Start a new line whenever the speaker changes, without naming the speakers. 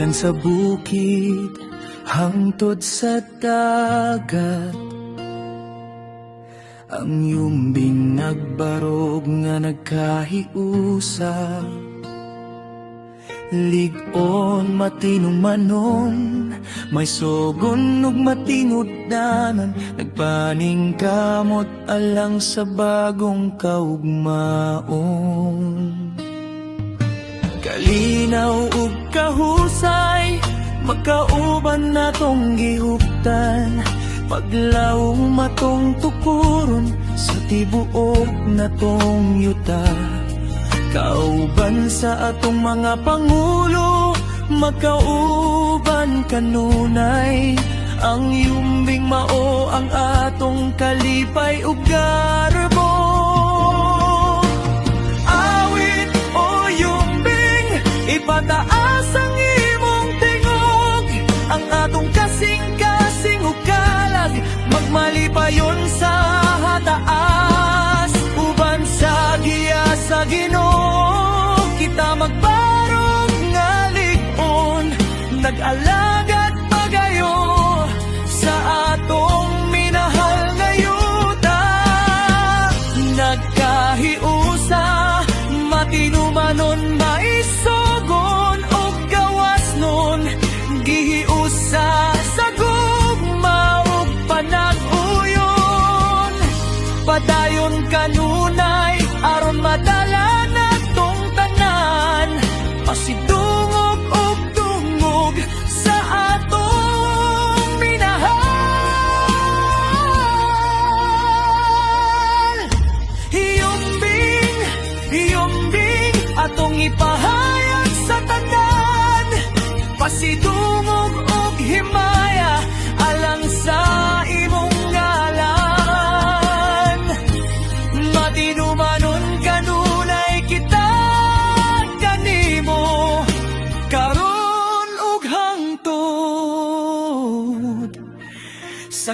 gikan sa bukid hangtod sa dagat. Ang yumbing nagbarog nga nagkahiusa, lig-on matinumanon, may sogon ug matinuddanan, nagpaning kamot alang sa bagong kaugmaon. Kalinaw ug kahusay, magkauban natong gihuptan, paglaw matong tukuron sa tibuok natong yuta. Kauban sa atong mga pangulo, magkauban kanunay, ang yumbing mao ang atong kalipay ug garbo. Awit o yumbing, ipataas ang imong tingog, ang atong kasing-kasing ug kalag, magmalipayon sa hataas, uban sa giya sa Ginoo, kita magbarog nga lig-on, nag-alagad pagayo sa atong minahal nga yuta. Nagkahiusa, matinumanon, maisogon og gawas nun, gihiusa sa gugma ug panag-uyon, padayon kanunay aron madala natong tanan, pasidungog ug dungog sa atong minahal. Yumbing, yumbing, atong ipahayag sa tanan, pasidungog ug himaya alang sa imong ngalan. Matinumanon kanunay kita kanimo, karon ug hangtod sa